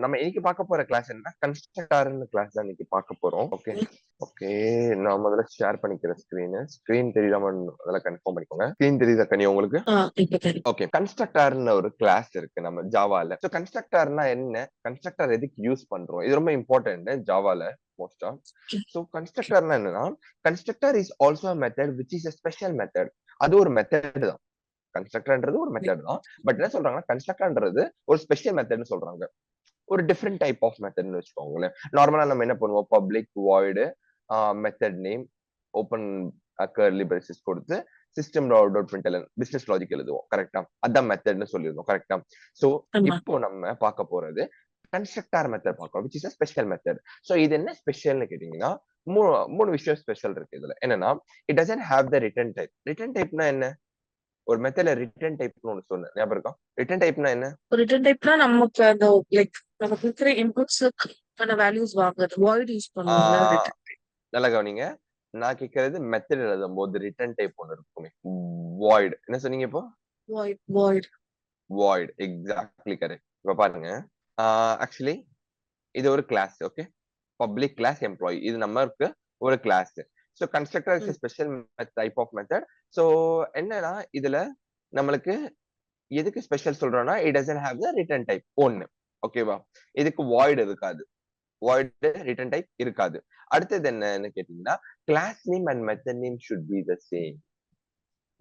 நம்ம இன்னைக்கு பார்க்க போற கிளாஸ் என்ன கன்ஸ்ட்ரக்டார்னு கிளாஸ் தான் இன்னைக்கு பார்க்க போறோம். ஓகே ஓகே நான் முதல்ல ஷேர் பண்ணிக்கிறேன் ஸ்கிரீன் தெரியுதா அதெல்லாம் கன்ஃபார்ம் பண்ணிக்கோங்க. ஸ்கிரீன் தெரியுதா கனி உங்களுக்கு? ஓகே கன்ஸ்ட்ரக்டார்னு ஒரு கிளாஸ் இருக்கு நம்ம ஜாவால. சோ கன்ஸ்ட்ரக்டார்னா என்ன, கன்ஸ்ட்ரக்டர் எதுக்கு யூஸ் பண்றோம், இது ரொம்ப இம்பார்ட்டன்ட் ஜாவால மோஸ்டா. சோ கன்ஸ்ட்ரக்டர்னா என்னன்னா, constructor is also a method which is a special method. அது ஒரு மெத்தட் தான். கன்ஸ்ட்ரக்டர்ன்றது ஒரு மெத்தட் தான். பட் என்ன சொல்றாங்கன்னா, கன்ஸ்ட்ரக்டர்ன்றது ஒரு ஸ்பெஷல் மெத்தட்னு சொல்றாங்க. ஒரு டிஃப்ரெண்ட் டைப் ஆஃப் மெத்தட்னு வச்சுக்கோங்களேன். நார்மலா நம்ம என்ன பண்ணுவோம், public void method name open curly braces கொடுத்து system dot println business logic எழுதுவோம். கரெக்டா? அதான் மெத்தட்னு சொல்லிருந்தோம். கரெக்டா? சோ இப்போ நம்ம பார்க்க போறது கன்ஸ்ட்ரக்டார் மெத்தட் பார்க்கணும், which is a special method. So இது என்ன ஸ்பெஷல்னு கேட்டீங்கன்னா, மூணு விஷயம் ஸ்பெஷல் இருக்கு இதுல. என்னன்னா, it doesn't have the return type. Return டைப்னா என்ன? ஒரு மெத்தட்ல ரிட்டர்ன் டைப்னு ஒன்னு சொன்னேன், ஞாபகம் இருக்கா? ரிட்டர்ன் டைப்னா என்ன? ரிட்டர்ன் டைப்னா நமக்கு அந்த லைக் நம்ம கொடுக்கிற இன்புட்ஸ்க்கான வேல்யூஸ் வாங்குறது, வாய்ட் யூஸ் பண்ணுவோம்ல ரிட்டர்ன் டைப். நல்லா கவனிங்க. நான் கேக்குறது மெத்தட் எழுதும் போது ரிட்டர்ன் டைப் ஒன்னு இருக்குமே, வாய்ட். என்ன சொன்னீங்க இப்போ? Void exactly correct. இப்ப பாருங்க, ஆக்சுவலி இது ஒரு class. Okay, public class employee, இது நம்மளுக்கு ஒரு class. So constructor is special type of method. So என்னன்னா, இதுல நம்மளுக்கு எதுக்கு ஸ்பெஷல் சொல்றோம்னா, it doesn't have the return type ஒன்னு. ஓகேவா? இதுக்கு வாய்ட் இருக்காது, வாய்ட் ரிட்டர்ன் டைப் இருக்காது. அடுத்தது என்னன்னு கேட்டீங்கன்னா, class name and method name should be the same.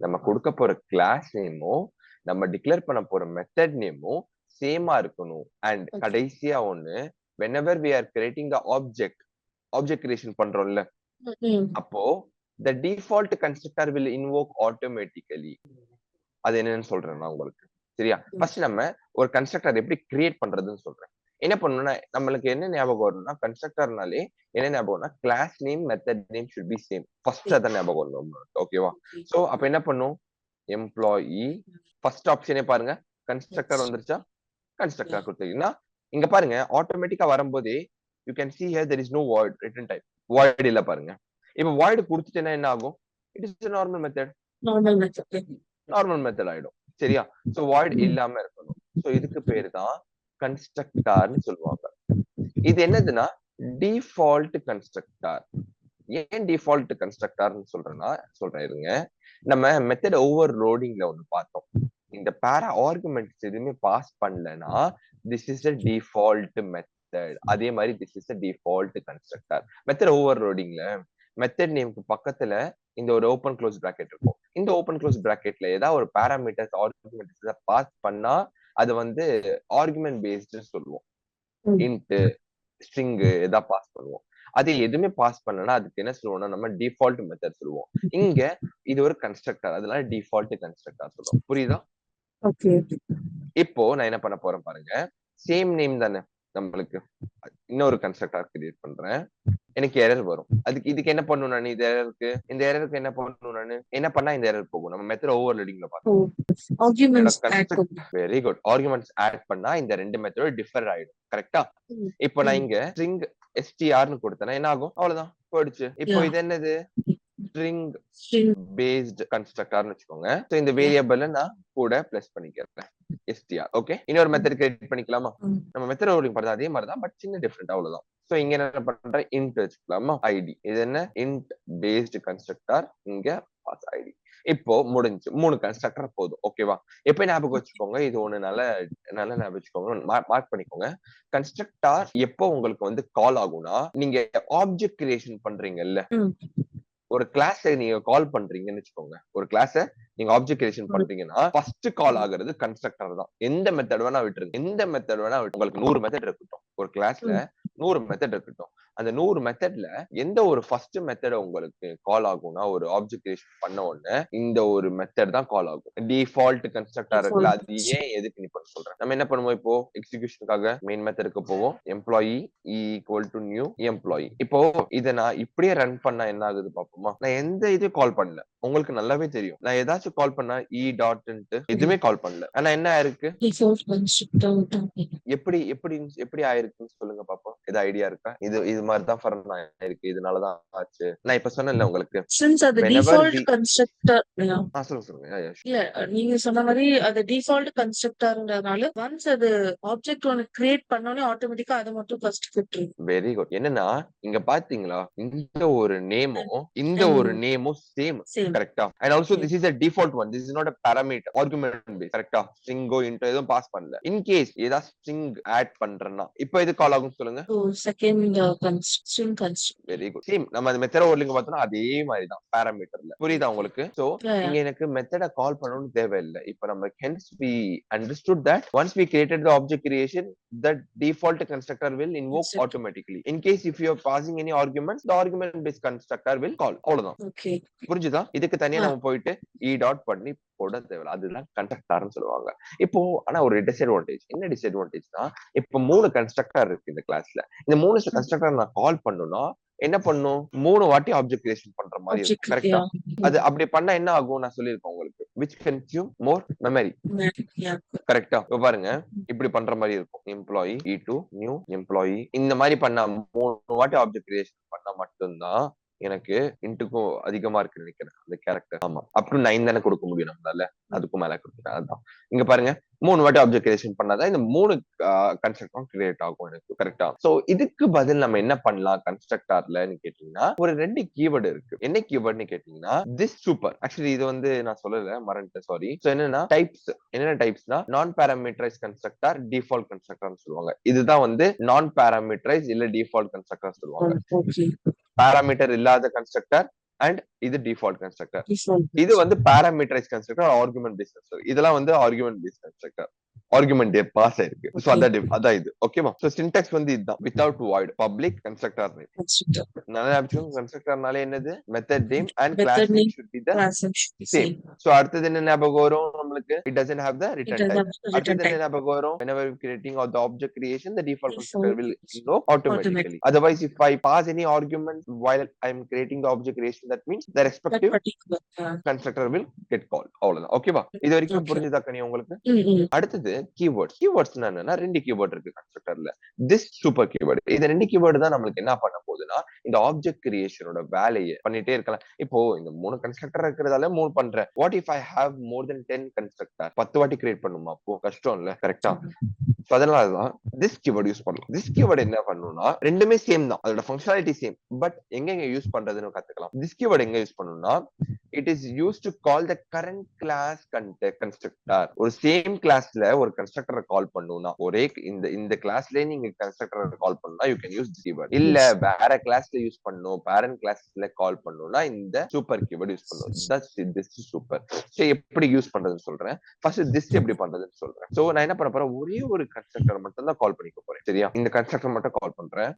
நம்ம கொடுக்க போற கிளாஸ் நேமும் நம்ம டிக்ளேர் பண்ண போற மெத்தட் நேமும் சேமா இருக்கணும். அண்ட் கடைசியா ஒண்ணு, whenever we are creating the object creation பண்றோம்ல, அப்போ the default constructor will invoke automatically. அது என்னன்னு சொல்றேன் நான் உங்களுக்கு. சரியா? ஃபர்ஸ்ட் நம்ம ஒரு கன்ஸ்ட்ரக்டர் எப்படி கிரியேட் பண்றதுன்னு சொல்றேன். என்ன பண்ணணும்னா, நம்மளுக்கு என்ன ஞாபகம் வரும்னா, கன்ஸ்ட்ரக்டர்னாலே என்ன ஞாபகம்னா, class name method name should be same. First அதான் ஞாபகம் வரும். ஓகேவா? சோ அப்ப என்ன பண்ணும், எம்ப்ளாயி ஃபர்ஸ்ட் ஆப்ஷனே பாருங்க, கன்ஸ்ட்ரக்டர் வந்துருச்சா? கன்ஸ்ட்ரக்டர் கொடுத்தீங்கன்னா இங்க பாருங்க, ஆட்டோமேட்டிக்கா வரும்போதே you can see here there is no void written type. void இல்ல பாருங்க. இப்ப void கொடுத்துட்டேன்னா என்ன ஆகும்? It is normal method. Normal method ஆயிடும். சரியா? சோ void இல்லாம இருக்கணும். சோ இதுக்கு பேரு தான் கன்ஸ்ட்ரக்டார்னு சொல்லுவாங்க. இது என்னதுன்னா, டிஃபால்ட் கன்ஸ்ட்ரக்டார். ஏன் டிஃபால்ட் கன்ஸ்ட்ரக்டார்னு சொல்றேன் இருங்க. நம்ம மெத்தட் ஓவர் லோடிங்ல ஒன்னு பார்த்தோம். இந்த பேரா ஆர்குமெண்ட்ஸ் எதுவுமே பாஸ் பண்ணலனா, this is a default method. அதே மாதிரி this is a default constructor. Method ஓவர் லோடிங்ல மெத்தட் நேம்க்கு பக்கத்துல இந்த ஒரு ஓபன் க்ளோஸ் பிராக்கெட் இருக்கும். இந்த ஓபன் க்ளோஸ் பிராக்கெட்ல ஏதாவது ஒரு பாராமீட்டர்ஸ் ஆர்குமெண்ட்ஸ் பாஸ் பண்ணா அது வந்து ஆர்குமெண்ட் பேஸ்டு சொல்லுவோம். இன்ட் ஸ்ட்ரிங் ஏதாவது பாஸ் பண்ணுவோம். அது எதுவுமே பாஸ் பண்ணலனா அதுக்கு என்ன சொல்லுவோம்னா, நம்ம டிஃபால்ட் மெத்தட் சொல்லுவோம். இங்க இது ஒரு கன்ஸ்ட்ரக்டர், அதனால டிஃபால்ட் கன்ஸ்ட்ரக்டர் சொல்லுவோம். புரியுதா? ஓகே. இப்போ நான் என்ன பண்ண போறேன் பாருங்க, சேம் நேம் தானே நம்மளுக்கு. இன்னொரு கன்ஸ்ட்ரக்டர் கிரியேட் பண்றேன். எனக்கு எரர் வரும். இதுக்கு என்ன பண்ணணும் நான், இந்த எரருக்கு என்ன பண்ணணும் நான், என்ன பண்ணா இந்த எரர் போகும்? நம்ம மெத்தட் ஓவர்லோடிங்ல பார்த்தோம். Very good. ஆர்குமெண்ட்ஸ் ஆட் பண்ணா இந்த ரெண்டு மெத்தடும் டிஃபர் ஆயிடும். கரெக்டா? இப்போ நான் இங்க ஸ்ட்ரிங் str கொடுத்தேன்னா என்ன ஆகும்? அவ்வளவுதான், போயிடுச்சு. இப்போ இது என்னது? ஸ்ட்ரிங் பேஸ்ட் கன்ஸ்ட்ரக்டர்னு வச்சுக்கோங்க. சோ இந்த வேரியபிள் நான் கூட பிளஸ் பண்ணிக்கிறேன் str. ஓகே, இன்னொரு மெத்தட் கிரியேட் பண்ணிக்கலாமா? நம்ம மெத்தட் ஓவர்லோடிங் பண்றது அதே மாதிரி தான், பட் சின்ன டிஃபரெண்ட், அவ்வளவுதான். சோ இங்க என்ன பண்றேன், இன்ட் வச்சுக்கலாமா? ஐடி. இது என்ன? Int based constructor. இங்க பாஸ் ஐடி. இப்போ முடிஞ்சு. 3 கன்ஸ்ட்ரக்டர் போதும். ஓகேவா? எப்ப ஞாபகம் வச்சுக்கோங்க, இது ஒண்ணு நல்ல ஞாபகம் வச்சுக்கோங்க, மார்க் பண்ணிக்கோங்க. கன்ஸ்ட்ரக்டர் எப்போ உங்களுக்கு வந்து கால் ஆகும்னா, நீங்க ஆப்ஜெக்ட் கிரியேஷன் பண்றீங்கல்ல, ஒரு கிளாஸ் நீங்க கால் பண்றீங்கன்னு வச்சுக்கோங்க. ஒரு கிளாஸ் நீங்க ஆப்ஜெக்ட் கிரியேஷன் பண்றீங்கன்னா, ஃபர்ஸ்ட் கால் ஆகுறது கன்ஸ்ட்ரக்டர் தான். எந்த மெத்தட் வேணா விட்டுருங்க, எந்த மெத்தட் வேணா உங்களுக்கு 100 மெத்தட் இருக்கட்டும், ஒரு கிளாஸ்ல 100 மெத்தட் இருக்கட்டும். அந்த 100 மெத்தட்ல எந்த ஒரு ஃபர்ஸ்ட் மெத்தட் உங்களுக்கு கால் ஆகும்னா, ஒரு ஆப்ஜெக்ட் கிரியேஷன் பண்ண உடனே இந்த ஒரு மெத்தட் தான் கால் ஆகும். டிஃபால்ட் கன்ஸ்ட்ரக்டர் இருக்குல்ல, அது ஏன் எதுக்கு நீ பண்ண சொல்றேன். நம்ம என்ன பண்ணுவோம், இப்போ எக்ஸிகியூஷனுக்காக மெயின் மெத்தடுக்கு போவோம். Employee equal to new employee. இப்போ இதை நான் இப்படியே ரன் பண்ணா என்ன ஆகுது பாப்போமா? நான் எந்த இதையும் கால் பண்ணல, உங்களுக்கு நல்லாவே தெரியும். நான் ஏதாச்சும் கால் பண்ணா டாட் எதுவுமே கால் பண்ணல. ஆனா என்ன ஆயிருக்கு, எப்படி எப்படி எப்படி ஆயிருக்குன்னு சொல்லுங்க பாப்போம். ஏதாவது ஐடியா இருக்கா? இது மாதிரி தான் ஃபார் இருக்கு, இதனாலதான் ஆச்சு. நான் இப்ப சொன்னேன்ல உங்களுக்கு, Since அது whenever default we constructor, சொல்லுங்க. Yeah, yeah, sure. இல்ல நீங்க சொன்ன மாதிரி அது டிஃபால்ட் கன்ஸ்ட்ரக்டர்ன்றதுனால ஒன்ஸ் அது ஆப்ஜெக்ட் ஒன்னு கிரியேட் பண்ணோனே ஆட்டோமேட்டிக்கா அதை மட்டும் ஃபர்ஸ்ட் விட்டுரும். Very good. என்னன்னா இங்க பாத்தீங்களா, இந்த ஒரு நேமும் சேம். சேம். கரெக்டா? And also this is a default one, this is not a parameter argument based. கரெக்டா? ஸ்ட்ரிங்கோ இன்டோ எதுவும் பாஸ் பண்ணல. இன் கேஸ் ஏதாவது ஸ்ட்ரிங் ஆட் பண்றேன்னா இப்போ இது கால் ஆகும் சொல்லுங்க. So second string construct. Very good. Same நம்ம அந்த மெத்தட் ஓர்லிங்க பார்த்தோம்னா அதே மாதிரி தான் பாராமீட்டர்ல. புரியுதா உங்களுக்கு? சோ இங்க எனக்கு மெத்தட கால் பண்ணணும்னு தேவையில்லை. இப்போ நம்ம hence we understood that once we created the object creation, the default constructor will invoke automatically. In case if you are passing any arguments, the argument based constructor will call. அவ்வளவுதான். Okay. புரிஞ்சுதா? இதுக்கு தனியா நம்ம போயிட்டு dot பண்ணி போட தேவையில்ல. அதுதான் கன்ஸ்ட்ரக்டர்னு சொல்லுவாங்க. இப்போ ஆனா ஒரு டிஸ்அட்வான்டேஜ். என்ன டிஸ்அட்வான்டேஜ்னா, இப்போ 3 கன்ஸ்ட்ரக்டர் இருக்கு இந்த கிளாஸ்ல. இந்த 3 கன்ஸ்ட்ரக்டர் நான் கால் பண்ணனும்னா என்ன பண்ணும்? 3 வாட்டி ஆப்ஜெக்ட் கிரியேஷன் பண்ற மாதிரி இருக்கும். கரெக்ட்டா? அது அப்படி பண்ணா என்ன ஆகும் நான் சொல்லிருக்கேன் உங்களுக்கு. which consume more memory. கரெக்ட்டா? இப்போ பாருங்க, இப்படி பண்ற மாதிரி இருக்கும். எம்ப்ளாயி E2 நியூ எம்ப்ளாயி இந்த மாதிரி பண்ணா 3 வாட்டி ஆப்ஜெக்ட் கிரியேஷன் பண்ணா மட்டும்தான் எனக்கு இன்ட்டுக்கும் அதிகமா இருக்கு நினைக்கிறேன் அந்த கேரக்டர். ஆமா, அப் டு 9 தானே கொடுக்க முடியும் நம்மளால. அதுக்கும் மேல கொடுத்துட்டேன். அதுதான் இங்க பாருங்க, 3 வாட்டி ஆப்ஜெக்ட் கிரியேஷன் பண்ணாதான் இந்த 3 கன்ஸ்ட்ரக்டரும் கிரியேட் ஆகும் எனக்கு. கரெக்டா? சோ இதுக்கு பதில் நம்ம என்ன பண்ணலாம் கன்ஸ்ட்ரக்டர்லன்னு கேட்டீங்கன்னா, ஒரு 2 கீவேர்டு இருக்கு. என்ன கீவேர்டுன்னு கேட்டீங்கன்னா, திஸ் சூப்பர். ஆக்சுவலி இது வந்து நான் சொல்லல, மறந்துட்டேன், சாரி. சோ என்னன்னா டைப்ஸ். என்னென்ன டைப்ஸ்னா நான் பாராமீட்டரைஸ் கன்ஸ்ட்ரக்டர், டிஃபால்ட் கன்ஸ்ட்ரக்டர்னு சொல்லுவாங்க. இதுதான் வந்து நான் பாராமீட்டரைஸ் இல்ல டிஃபால்ட் கன்ஸ்ட்ரக்டர் சொல்லுவாங்க. பாராமீட்டர் இல்லாத கன்ஸ்ட்ரக்டர் அண்ட் இது டிஃபால்ட் கன்ஸ்ட்ரக்டர். இது வந்து parameterised constructor, argument based constructor. இதெல்லாம் வந்து argument based constructor. Argument pass ஆயிருக்கு. சோ அதான் இது. ஓகேவா? சோ சின்டாக்ஸ் வந்து இதுதான். Without void public constructor name. நல்ல ஆப்ஷன். கன்ஸ்ட்ரக்டர்னாலே என்னது? Method name and class name should be the same. So அடுத்து என்ன ஞாபகம் வரும் நம்மளுக்கு? It doesn't have the return type. அடுத்து என்ன ஞாபகம் வரும்? Whenever we creating or the object creation, the default constructor will invoke automatically. Otherwise if I pass any argument while I am creating the object creation, that means the respective constructor will get called. அவ்வளவுதான். ஓகேவா? இது வரைக்கும் புரிஞ்சுதா கனி உங்களுக்கு? அடுத்து keywords. கீவேர்ட்ஸ்னா என்னன்னா 2 keyword இருக்கு கன்ஸ்ட்ரக்டர்ல. This super keyword. இந்த 2 கீவேர்ட் தான் நமக்கு என்ன பண்ண போகுதுன்னா, இந்த ஆப்ஜெக்ட் கிரியேஷனோட வேலையை பண்ணிட்டே இருக்கலாம். இப்போ இந்த 3 கன்ஸ்ட்ரக்டர் இருக்கிறதால 3 பண்றேன். What if I have more then 10 constructor? 10 வாட்டி கிரியேட் பண்ணுமா? அப்போ கஷ்டம் இல்ல. கரெக்டா? அதனாலதான் திஸ் கீவேர்ட் யூஸ் பண்ணலாம். திஸ் கீவேர்ட் என்ன பண்ணணும்னா, ரெண்டுமே சேம் தான். அதோட ஃபங்க்ஷனாலிட்டி சேம். பட் எங்க யூஸ் பண்றதுன்னு கத்துக்கலாம். திஸ் கீவேர்ட் எங்க யூஸ் பண்ணணும்னா, it is used to call the current class constructor. ஒரு சேம் கிளாஸ்ல ஒரு கன்ஸ்ட்ரக்டரை கால் பண்ணனும்னா, ஒரே இந்த கிளாஸ்லயே நீங்க கன்ஸ்ட்ரக்டரை கால் பண்ணா you can use this keyword. இல்ல வேற கிளாஸ்ல யூஸ் பண்ணனும், பேரண்ட் கிளாஸ்ல கால் பண்ணனும்னா இந்த சூப்பர் கீவேர்ட் யூஸ் பண்ணனும். that's this super. சோ எப்படி யூஸ் பண்றதுன்னு சொல்றேன். ஃபர்ஸ்ட் this எப்படி பண்றதுன்னு சொல்றேன். சோ நான் என்ன பண்ண போறேன், ஒரே ஒரு கன்ஸ்ட்ரக்டர் மட்டும் தான் கால் பண்ணிக்க போறேன். சரியா? இந்த கன்ஸ்ட்ரக்டர் மட்டும் கால் பண்றேன்.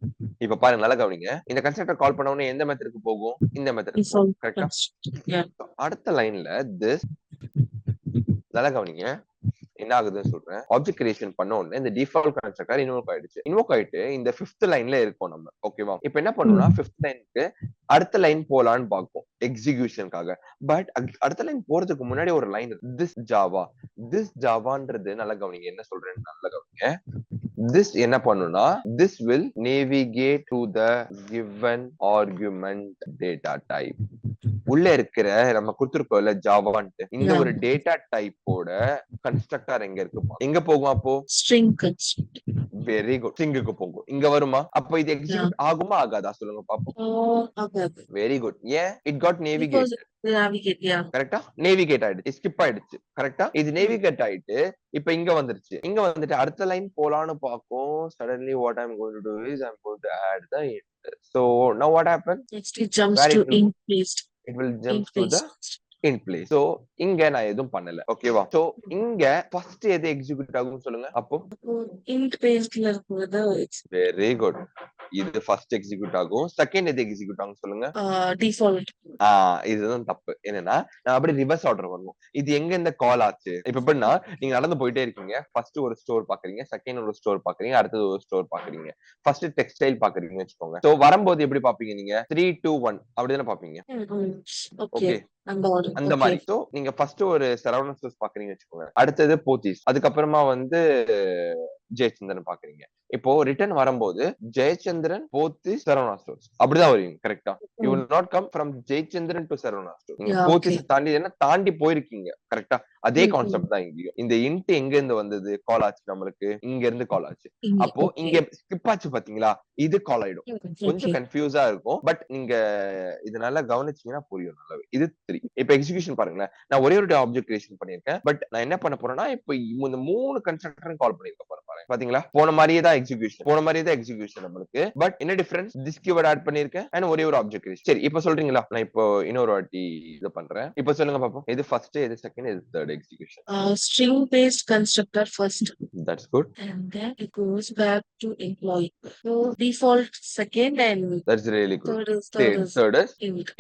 இப்ப பாருங்க, நல்லா கவனிங்க. இந்த கன்ஸ்ட்ரக்டர் கால் பண்ண உடனே எந்த மெத்தடுக்கு போகும்? இந்த மெத்தடுக்கு போகும். கரெக்ட்டா? அடுத்த லைன்ல this நல்லா கவனிங்க, என்ன ஆகுதுன்னு சொல்றேன். ஆப்ஜெக்ட் கிரியேஷன் பண்ண உடனே இந்த டிஃபால்ட் கன்ஸ்ட்ரக்டர் இன்வோக் ஆயிடுச்சு. இன்வோக் ஆயிட்டு இந்த 5th லைன்ல இருக்கோம் நம்ம. ஓகேவா? இப்போ என்ன பண்ணணும்னா 5th லைனுக்கு அடுத்த லைன் போலான்னு பார்ப்போம் எக்ஸிகியூஷனுக்காக. பட் அடுத்த லைன் போறதுக்கு முன்னாடி ஒரு லைன் இருக்கு. திஸ் ஜாவான்றது நல்லா கவனிங்க, என்ன சொல்றேன்னு நல்லா கவனிங்க. this என்ன பண்ணுனா, this will navigate to the given argument data type. உள்ள இருக்கிற நம்ம கொடுத்திருக்கோம்ல ஜாவான்ட்டு, இந்த ஒரு டேட்டா டைப்போட கன்ஸ்ட்ரக்டர் எங்க இருக்கு? எங்க போகும்? அப்போ ஸ்ட்ரிங் கன்ஸ்ட்ரக்டர். Very good. ஸ்ட்ரிங்குக்கு போகும். இங்க வருமா? அப்போ இது எக்ஸிக்யூட் ஆகுமா ஆகாதா சொல்லுங்க பாப்போம். Very good. ஏன்? It got navigate. கரெக்ட்டா? நேவிகேட் ஆயிடுச்சு, ஸ்கிப் ஆயிடுச்சு. கரெக்ட்டா? இது நேவிகேட் ஆயிட்டு இப்ப இங்க வந்துருச்சு. இங்க வந்துட்டு அடுத்த லைன் போலான்னு பாக்கும். suddenly what I'm going to do is I'm going to add the int. So now what happened? Next it jumps to int placed. It will jump to the int place. So இங்க நான் எதுவும் பண்ணல. ஓகேவா? So இங்க first எது execute ஆகும் சொல்லுங்க. அப்போ int placeல இருக்குறது. Very good. இது ஃபர்ஸ்ட் எக்ஸிக்யூட் ஆகும். செகண்ட் எது எக்ஸிக்யூட் ஆகும் சொல்லுங்க. டிஃபால்ட். இதுதான் தப்பு. என்னன்னா நான் அப்படியே ரிவர்ஸ் ஆர்டர் வரணும். இது எங்க இந்த கால் ஆச்சு? இப்ப எப்படின்னா, நீங்க நடந்து போயிட்டே இருக்கீங்க. ஃபர்ஸ்ட் ஒரு ஸ்டோர் பாக்குறீங்க, செகண்ட் ஒரு ஸ்டோர் பாக்குறீங்க, அடுத்தது ஒரு ஸ்டோர் பாக்குறீங்க, ஃபர்ஸ்ட் டெக்ஸ்டைல் பாக்குறீங்கன்னு வச்சுக்கோங்க. சோ வரும்போது எப்படி பாப்பீங்க நீங்க? 3 2 1 அப்படிதானே பாப்பீங்க. ஓகே, அந்த மாதிரி. சோ நீங்க ஃபர்ஸ்ட் ஒரு சரவணன் ஸ்டோர்ஸ் பாக்குறீங்கன்னு வச்சுக்கோங்க. அடுத்தது போத்தீஸ், அதுக்கப்புறமா வந்து ஜெயச்சந்திரன் பாக்குறீங்க. இப்போ ரிட்டர்ன் வரும்போது ஜெயச்சந்திரன் போத்தி சரவணா ஸ்டோர்ஸ் அப்படிதான் வருவீங்க. கரெக்டா? You will not come from Jayachandran to Saravana store. நீங்க போத்திஸ் தாண்டி தாண்டி போயிருக்கீங்க. கரெக்டா? அதே கான்செப்ட் தான் இங்கேயும். இந்த இன்ட் எங்க இருந்து வந்தது? கால் ஆச்சு நம்மளுக்கு, இங்க இருந்து கால் ஆச்சு. அப்போ இங்க ஸ்கிப் ஆச்சு பாத்தீங்களா? இது கால் ஆயிடும். கொஞ்சம் கன்ஃபியூஸா இருக்கும். பட் நீங்க இது நல்லா கவனிச்சீங்கன்னா புரியும் நல்லாவே. இது 3. இப்ப எக்ஸிகியூஷன் பாருங்களேன். நான் ஒரே ஒரு ஆப்ஜெக்ட் கிரியேஷன் பண்ணிருக்கேன். பட் நான் என்ன பண்ண போறேன்னா, இப்போ இந்த 3 கன்ஸ்ட்ரக்டரும் கால் பண்ணிருக்க போறேன். பாத்தீங்களா? போன மாதிரியே தான் எக்ஸிகியூஷன் நம்மளுக்கு. பட் என்ன டிஃபரன்ஸ்? திஸ் கீவர்ட் ஆட் பண்ணிருக்கேன் அண்ட் ஒரே ஒரு ஆப்ஜெக்ட் கிரியேஷன். சரி, இப்போ சொல்றீங்களா? நான் இப்போ இன்னொரு வாட்டி இது பண்றேன். இப்போ சொல்லுங்க பாப்போம். எது ஃபர்ஸ்ட், எது செகண்ட், எது third execution? String based constructor first. That's good. And then it goes back to employee. So default second and That's really good. Third is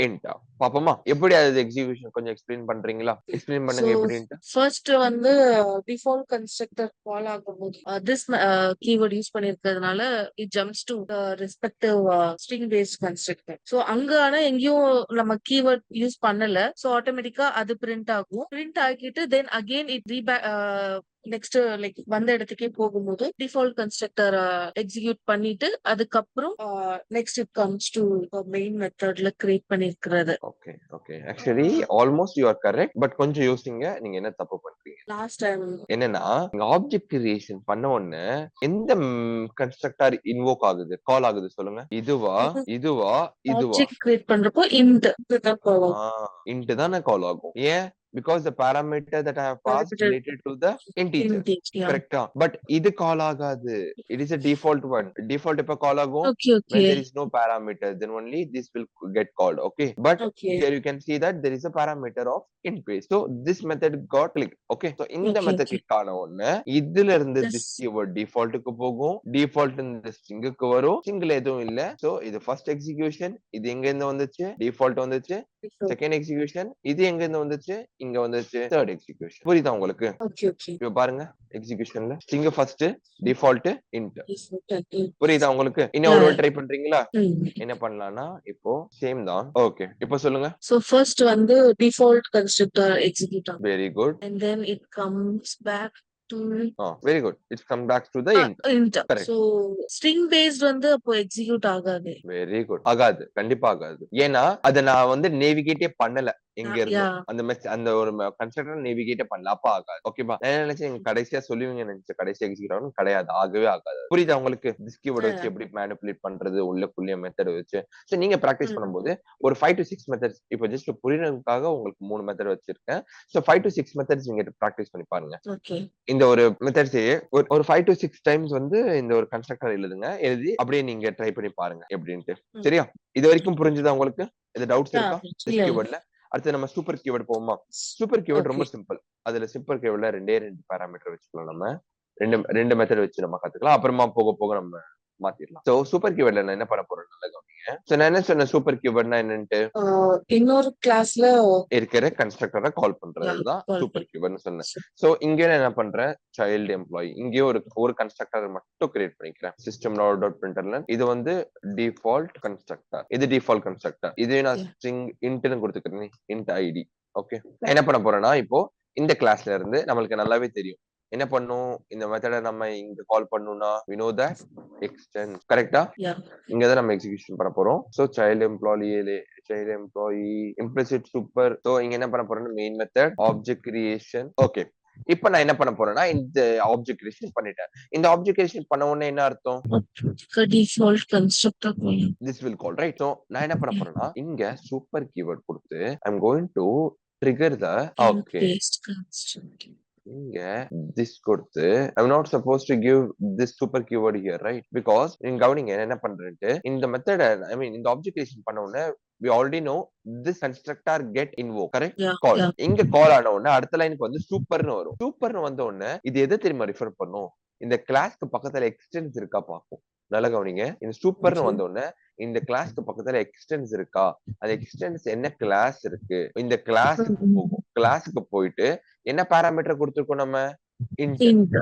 int. பாப்போமா? எப்படி அது எக்ஸிகியூஷன் கொஞ்சம் எக்ஸ்பிளைன் பண்றீங்களா? எக்ஸ்பிளைன் பண்ணுங்க எப்படின்னு. ஃபர்ஸ்ட் வந்து டிஃபால்ட் கன்ஸ்ட்ரக்டர் கால் ஆகும்போது this keyword use பண்ணிருக்கிறதுனால it jumps to the respective string based constructor. So அங்க ஆனா எங்கேயும் நம்ம keyword யூஸ் பண்ணல. So ஆட்டோமேட்டிக்கா அது பிரிண்ட் ஆகும். பிரிண்ட் ஆகிட்டு then again it next like வந்த இடத்துக்கே போகும்போது டிஃபால்ட் கன்ஸ்ட்ரக்டர் எக்ஸிக்யூட் பண்ணிட்டு அதுக்கப்புறம் next it comes to main மெத்தட்ல கிரியேட் பண்ணிருக்கிறது. Okay actually almost you are correct. But கொஞ்சம் யோசிங்க, நீங்க என்ன தப்பு பண்றீங்க. லாஸ்ட் டைம் என்னன்னா, நீங்க ஆப்ஜெக்ட் கிரியேஷன் பண்ண உடனே எந்த கன்ஸ்ட்ரக்டர் இன்வோக் ஆகுது, கால் ஆகுது சொல்லுங்க. இதுவா ஆப்ஜெக்ட் கிரியேட் பண்றப்போ இன்ட் தான கால் ஆகும். ஏன்? Because the parameter that I have passed related to the integer. Correct. But இது call ஆகாது. It is a default one. Default எப்ப call ஆகும்? When there is no parameter, then only this will get called. Okay. But here you can see that there is a parameter of int base. So this method got clicked. Okay. So இந்த method click ஆன உடனே இதுல இருந்து this keyword default க்கு போகும். Default இந்த string க்கு வரும். stringல எதுவும் இல்ல. So இது first execution. இது எங்க இருந்து வந்துச்சு? Default வந்துச்சு. Second execution. இது எங்க இருந்து வந்துச்சு? இங்க வந்துச்சு. Third execution. புரியுதா உங்களுக்கு? இப்போ பாருங்க எக்ஸிகியூஷன்ல ஸ்ட்ரிங் ஃபர்ஸ்ட், டிஃபால்ட், இன்ட். புரியுதா உங்களுக்கு? இன்னும் ஒரு ட்ரை பண்றீங்களா? என்ன பண்ணலாம்னா இப்போ சேம் தான். ஓகே, இப்போ சொல்லுங்க. சோ ஃபர்ஸ்ட் வந்து டிஃபால்ட் கன்ஸ்ட்ரக்டர் எக்ஸிக்யூட் ஆகும். Very good. And then it comes back to very good. It comes back to the int. Correct. So string based வந்து அப்போ எக்ஸிக்யூட் ஆகாது. Very good. ஆகாது, கண்டிப்பா ஆகாது. ஏன்னா அத நான் வந்து நேவிகேட்டே பண்ணல. எங்க இருந்து அந்த ஒரு கன்ஸ்ட்ரக்டர் நேவிகேட் பண்ணல, அப்ப ஆகாது. ஓகேவா? நான் நினைச்சேன் கடைசியா சொல்லுவீங்க நினைச்சேன். கடைசி எக்ஸிக்யூட் ஆகும். கிடையாது, ஆகவே ஆகாது. புரியுதா உங்களுக்கு? திஸ் கீவர்ட் வச்சு எப்படி மேனிபுலேட் பண்றது, உள்ளுக்குள்ளே மெத்தட் வச்சு. சோ நீங்க பிராக்டிஸ் பண்ணும்போது ஒரு 5 to 6 மெத்தட்ஸ், இப்போ ஜஸ்ட் புரியறதுக்காக உங்களுக்கு 3 மெத்தட் வச்சிருக்கேன். சோ 5 to 6 மெத்தட்ஸ் நீங்க பிராக்டிஸ் பண்ணி பாருங்க. ஓகே. இந்த ஒரு மெத்தட்ஸ் ஒரு 5 to 6 டைம்ஸ் வந்து இந்த ஒரு கன்ஸ்ட்ரக்டர் எழுதுங்க. எழுதி அப்படியே நீங்க ட்ரை பண்ணி பாருங்க எப்படின்ட்டு. சரியா? இது வரைக்கும் புரிஞ்சுதா உங்களுக்கு? இது டவுட்ஸ் இருக்கா திஸ் கீவர்ட்ல? அடுத்து நம்ம சூப்பர் கீவர்ட் போவோமா? சூப்பர் கீவர்ட் ரொம்ப சிம்பிள். அதுல சூப்பர் கீவர்ட்ல 2 பாராமீட்டர் வச்சுக்கலாம். நம்ம ரெண்டு மெத்தட் வச்சு நம்ம கத்துக்கலாம். அப்புறமா போக போக நம்ம மாத்திரலாம். சோ சூப்பர் கீவர்ட்ல நான் என்ன பண்ண போறேன் நல்லா கவனிங்க. சோ நான் என்ன சொன்ன சூப்பர் கீவர்ட்னா என்னன்னு இன்னொரு கிளாஸ்ல இருக்கிற கன்ஸ்ட்ரக்டரை கால் பண்றதுதான் சூப்பர் கீவர்ட்னு சொன்னேன். சோ இங்க என்ன பண்றேன்? சைல்ட் எம்ப்ளாயி இங்கே ஒரு கன்ஸ்ட்ரக்டர் மட்டும் கிரியேட் பண்ணிக்கிறேன். system.println இது வந்து டிஃபால்ட் கன்ஸ்ட்ரக்டர். இது டிஃபால்ட் கன்ஸ்ட்ரக்டர். இது நான் ஸ்ட்ரிங் இன்ட்னு கொடுத்துக்கிறேன். int id. ஓகே. என்ன பண்ண போறேன்னா இப்போ இந்த கிளாஸ்ல இருந்து நம்மளுக்கு நல்லாவே தெரியும் என்ன பண்ணும். இந்த மெத்தட நம்ம இங்க கால் பண்ணனும்னா we know that extend. கரெக்ட்டா? இங்க தான் நம்ம எக்ஸிகியூஷன் பண்ண போறோம். So child employee implicit super. So இங்க என்ன பண்ண போறோம்னா main method object creation. Okay. இப்போ நான் என்ன பண்ண போறேன்னா இந்த ஆப்ஜெக்ட் கிரியேஷன் பண்ணிட்டேன். இந்த ஆப்ஜெக்ட் கிரியேஷன் பண்ண உடனே என்ன அர்த்தம்? Default constructor call. this will call, right? So நான் என்ன பண்ண போறேன்னா இங்க சூப்பர் கீவர்ட் கொடுத்து I'm going to trigger the okay. இங்க this கொடுத்து I'm not supposed to give this super keyword here, right? Because நீங்க கவனிங்க என்ன பண்றேன்ட்டு இந்த மெத்தட் இந்த ஆப்ஜெக்ட் கிரியேஷன் பண்ண உடனே we already know this constructor get invoked, correct? Call. இங்க கால் ஆன உடனே அடுத்த லைனுக்கு வந்து சூப்பர்னு வரும். சூப்பர்னு வந்த உடனே இது எதை தெரியுமா ரெஃபர் பண்ணும்? இந்த கிளாஸ்க்கு பக்கத்துல எக்ஸ்டென்ஸ் இருக்கா பாப்போம். நல்லா கவனிங்க. இந்த சூப்பர்னு வந்த உடனே இந்த கிளாஸ்க்கு பக்கத்துல எக்ஸ்டென்ஸ் இருக்கா, அந்த எக்ஸ்டென்ஸ் என்ன கிளாஸ் இருக்கு, இந்த கிளாஸ்க்கு போகும். கிளாஸ்க்கு போயிட்டு என்ன பாராமீட்டர் கொடுத்திருக்கோம் நம்ம? இன்ட்.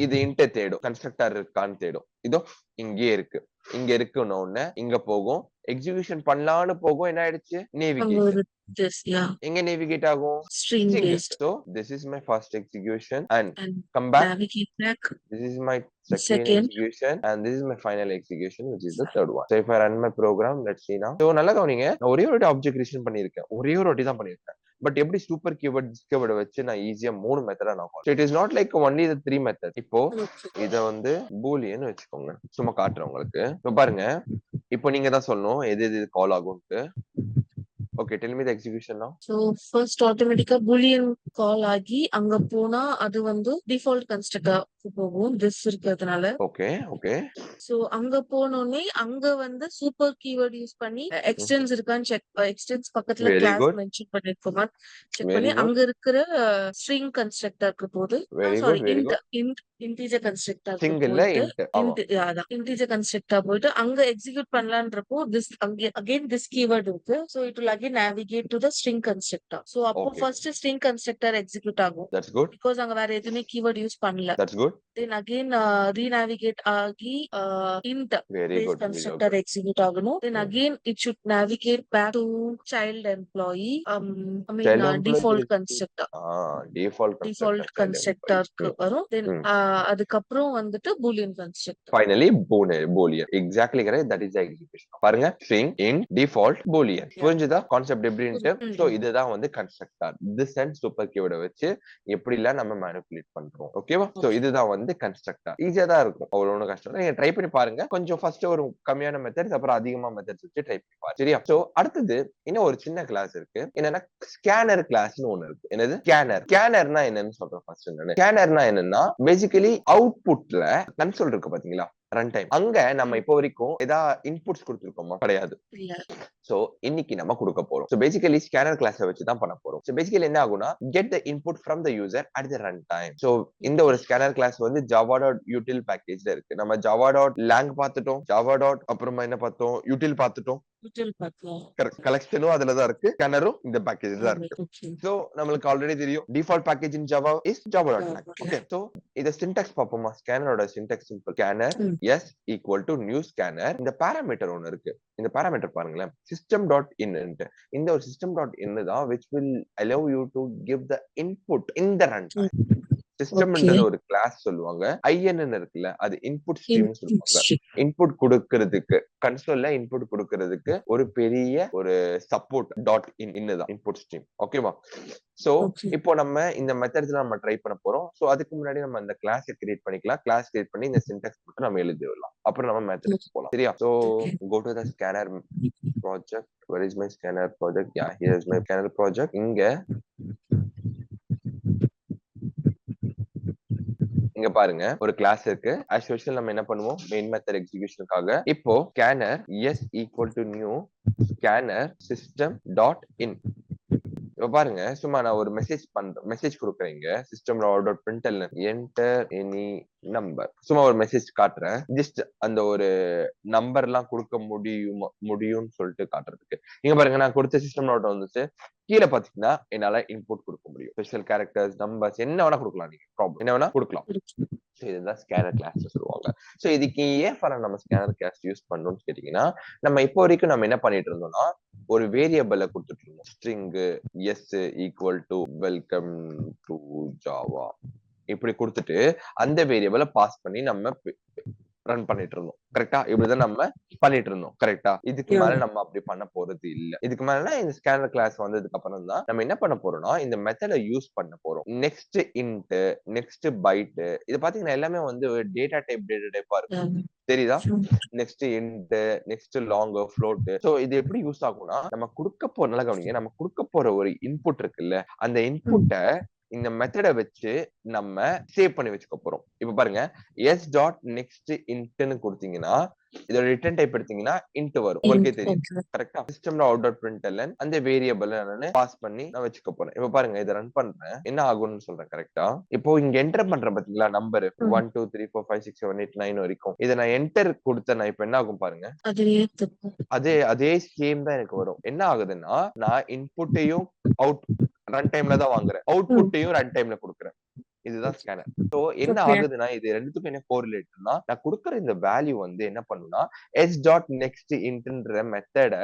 இது இன்ட் தேடும், கன்ஸ்ட்ரக்டர் இருக்கான்னு தேடும். இதோ இங்கே இருக்கு, இங்க இருக்குன்னு ஒண்ணு இங்க போகும், எக்ஸிகியூஷன் பண்ணலான்னு போகும். என்ன ஆயிடுச்சு? அங்க நேவிகேட். ஒரு எங்க நேவிகேட் ஆகும்? string string. based So this is my first execution and and come back. navigate back This is my second second. execution and this is my final execution, which is the third one. So if I run my program, let's see now. So நல்லா கவனிங்க, நான் ஒரே ஒரு object creation பண்ணிருக்கேன், ஒரே ஒரு வாட்டி தான் பண்ணிருக்கேன். பட் எப்படி சூப்பர் கீவேர்ட் டிஸ்கவர்ட் வச்சு நான் ஈஸியா 3 மெத்தடா நான் so it is not like only the 3 method. இப்போ இத வந்து பூலியன் வச்சுக்கோங்க, சும்மா காட்டுறேன் உங்களுக்கு. இப்போ பாருங்க, இப்போ நீங்க தான் சொல்லணும் எது எது கால் ஆகும்ட்டு. Okay, tell me the execution now. So first automatic boolean call ஆகி அங்க போனா அது வந்து default constructor போகும் this இருக்கிறதுனால. Okay, okay. So அங்க போனோனே அங்க வந்து சூப்பர் கீவேர்ட் யூஸ் பண்ணி எக்ஸ்டென்ஸ் இருக்கான்னு செக், எக்ஸ்டென்ஸ் பக்கத்துல Very கிளாஸ் good. மென்ஷன் பண்ணிருக்கோமா செக் Very பண்ணி good. அங்க இருக்கிற ஸ்ட்ரிங் கன்ஸ்ட்ரக்டருக்கு போது Very sorry good, very good. Integer கன்ஸ்ட்ரக்டருக்கு Single போயிட்டு int. ஆமா. அதான் இன்டிஜர் கன்ஸ்ட்ரக்டர் போயிட்டு அங்க எக்ஸிக்யூட் பண்ணலான்றப்போ திஸ் அகைன் திஸ் கீவேர்ட் இருக்கு. So it will again navigate to the string constructor. So அப்போ Okay. First string constructor execute ஆகும் That's good. பிகாஸ் அங்க வேற எதுவுமே கீவேர்ட் யூஸ் பண்ணல. That's good. Then again renavigate ஆகி int Very base good. Very constructor good. execute ஆகணும். Then again it should navigate back to child employee. I mean Child employee default is- constructor. Default Default constructor வரும். Then அதுக்கப்புறம் வந்துட்டு boolean constructor. Finally, boolean. Exactly correct. That is the execution. பாருங்க, string int default boolean. புரிஞ்சுதா concept எப்படின்ட்டு? So இதுதான் வந்து constructor. this and super keyword வச்சு எப்படிலாம் நம்ம மேனிபுலேட் பண்றோம். ஓகேவா? சோ இதுதான் வந்து கன்ஸ்ட்ரக்டர். ஈஸியா தான் இருக்கும், அவ்வளவு ஒன்றும் கஷ்டம் இல்லை. நீங்க ட்ரை பண்ணி பாருங்க. கொஞ்சம் ஃபர்ஸ்ட் ஒரு கம்மியான மெத்தட்ஸ், அப்புறம் அதிகமா மெத்தட்ஸ் வச்சு ட்ரை பண்ணி பாருங்க. சரியா? சோ அடுத்தது இன்னும் ஒரு சின்ன கிளாஸ் இருக்கு, என்னன்னா ஸ்கேனர் கிளாஸ்னு ஒண்ணு இருக்கு. என்னது? ஸ்கேனர். ஸ்கேனர்னா என்னன்னு சொல்றேன் ஃபர்ஸ்ட். ஸ்கேனர்னா என்னன்னா பேசிக்கலி அவுட்புட்ல கன்சோல் இருக்கு பாத்தீங்களா, ரன் டைம், அங்க நம்ம இப்போ வரைக்கும் ஏதாவது இன்புட்ஸ் கொடுத்துருக்கோமா? கிடையாது. சோ இன்னைக்கு நம்ம கொடுக்க போறோம். சோ பேசிக்கலி ஸ்கேனர் கிளாஸை வச்சு தான் பண்ண போறோம். சோ பேசிக்கலி என்ன ஆகும்னா get the input from the user at the run time. So இந்த ஒரு ஸ்கேனர் கிளாஸ் வந்து ஜாவா டாட் யூட்டில் பேக்கேஜ்ல இருக்கு. நம்ம ஜாவா டாட் லேங் பார்த்துட்டோம், ஜாவா டாட் அப்புறமா என்ன பார்த்தோம், யூட்டில் பார்த்துட்டோம். கலெக்ஷனும் அதுலதான் இருக்கு, ஸ்கேனரும் இந்த பேக்கேஜ் தான் இருக்கு. சோ நம்மளுக்கு ஆல்ரெடி தெரியும் default package in Java is Java dot lang. Okay, so இத சின்டாக்ஸ் பாப்போமா? ஸ்கேனரோட syntax simple. Scanner s equal to new scanner. இந்த பாராமீட்டர் ஒன்னு இருக்கு. இந்த பாராமீட்டர் பாருங்களேன், system dot in. இந்த ஒரு system dot in தான் which will allow you to give the input in the runtime. சிஸ்டம்ன்றது ஒரு கிளாஸ் சொல்லுவாங்க. IN இருக்குல்ல, அது இன்புட் ஸ்ட்ரீம் சொல்லுவாங்க. இன்புட் கொடுக்கிறதுக்கு, கன்சோல்ல இன்புட் கொடுக்கிறதுக்கு ஒரு பெரிய ஒரு சப்போர்ட் டாட் இன் தான் இன்புட் ஸ்ட்ரீம். ஓகேவா? சோ இப்போ நம்ம இந்த மெத்தட்ஸ்ல நம்ம ட்ரை பண்ண போறோம். சோ அதுக்கு முன்னாடி நம்ம அந்த கிளாஸை கிரியேட் பண்ணிக்கலாம். கிளாஸ் கிரியேட் பண்ணி இந்த சின்டாக்ஸ் மட்டும் நம்ம எழுதி விடலாம், அப்புறம் நம்ம மெத்தட்ஸ் போலாம். சரியா? So go to the scanner project. Where is my scanner project? Yeah, here is my scanner project. இங்க பாருங்க ஒரு கிளாஸ் இருக்கு. as usual நம்ம என்ன பண்ணுவோம், மெயின் மெத்தட் எக்ஸிகியூஷனுக்காக இப்போ scanner s equal to new scanner system dot in. இப்ப பாருங்க, சும்மா நான் ஒரு மெசேஜ் கொடுக்குறேங்க. சிஸ்டம்ல dot println enter any number. சும்மா ஒரு மெசேஜ் காட்டுறேன், ஜஸ்ட் அந்த ஒரு நம்பர் எல்லாம் கொடுக்க முடியும்னு சொல்லிட்டு காட்டுறதுக்கு. இங்க பாருங்க, நான் கொடுத்த சிஸ்டம் நோட் வந்துச்சு. கீழே பாத்தீங்கன்னா என்னால இன்புட் கொடுக்க முடியும். ஸ்பெஷல் கேரக்டர்ஸ், நம்பர்ஸ், என்ன வேணா கொடுக்கலாம். நீங்க ப்ராப்ளம் என்ன வேணா கொடுக்கலாம். இதுதான் ஸ்கேனர் கிளாஸ் சொல்லுவாங்க. சோ இதுக்கு ஏன் நம்ம ஸ்கேனர் கிளாஸ் யூஸ் பண்ணணும்னு கேட்டீங்கன்னா, நம்ம இப்போ வரைக்கும் நம்ம என்ன பண்ணிட்டு இருந்தோம்னா ஒரு வேரியபிள கொடுத்துட்டு இருந்தோம். String s equal to welcome to Java இப்படி கொடுத்துட்டு அந்த வேரியபிள பாஸ் பண்ணி நம்ம ரன் பண்ணிட்டு இருந்தோம். கரெக்டா? இப்படிதான் நம்ம பண்ணிட்டு இருந்தோம். கரெக்டா? இதுக்கு மேல நம்ம அப்படி பண்ண போறது இல்ல. இதுக்கு மேல இந்த ஸ்கேனர் கிளாஸ் வந்ததுக்கு அப்புறம் தான் நம்ம என்ன பண்ண போறோம்னா இந்த மெத்தட யூஸ் பண்ண போறோம். நெக்ஸ்ட் இன்ட், நெக்ஸ்ட் பைட், இது பாத்தீங்கன்னா எல்லாமே வந்து டேட்டா டைப்பா இருக்கும். தெரியுதா? Next int, next long, float. So இது எப்படி யூஸ் ஆகும்னா, நம்ம கொடுக்க போற, நல்லா கவனிங்க, நம்ம கொடுக்க போற ஒரு இன்புட் இருக்குல்ல, அந்த இன்புட்டை இந்த மெத்தட வச்சு நம்ம சேவ் பண்ணி வச்சுக்க போறோம். இப்ப பாருங்க, s டாட் நெக்ஸ்ட் இன்ட்னு கொடுத்தீங்கன்னா இதோட ரிட்டர்ன் டைப் எடுத்தீங்கன்னா இன்ட் வரும். உங்களுக்கே தெரியும். கரெக்டா? சிஸ்டம்ல அவுட் டாட் println அந்த வேரியபிள் நான் பாஸ் பண்ணி நான் வச்சுக்க போறேன். இப்ப பாருங்க, இதை ரன் பண்றேன், என்ன ஆகும்னு சொல்றேன். கரெக்டா? இப்போ இங்க என்டர் பண்றேன் பாத்தீங்களா, நம்பர் 1 2 3 4 5 6 7 8 9 வரைக்கும். இதை நான் என்டர் கொடுத்தேன். இப்ப என்ன ஆகும் பாருங்க, அதே சேம் தான் எனக்கு வரும். என்ன ஆகுதுன்னா, நான் இன்புட்டையும் அவுட் ரன் டைம்ல தான் வாங்குறேன், அவுட்புட்டையும் ரன் டைம்ல கொடுக்குறேன். இதுதான் ஸ்கேனர். சோ என்ன ஓகே. ஆகுதுன்னா இது ரெண்டுத்துக்கும் என்ன கோரிலேட்னா நான் கொடுக்குற இந்த வேல்யூ வந்து என்ன பண்ணும்னா s டாட் நெக்ஸ்ட் இன்ட்ன்ற மெத்தட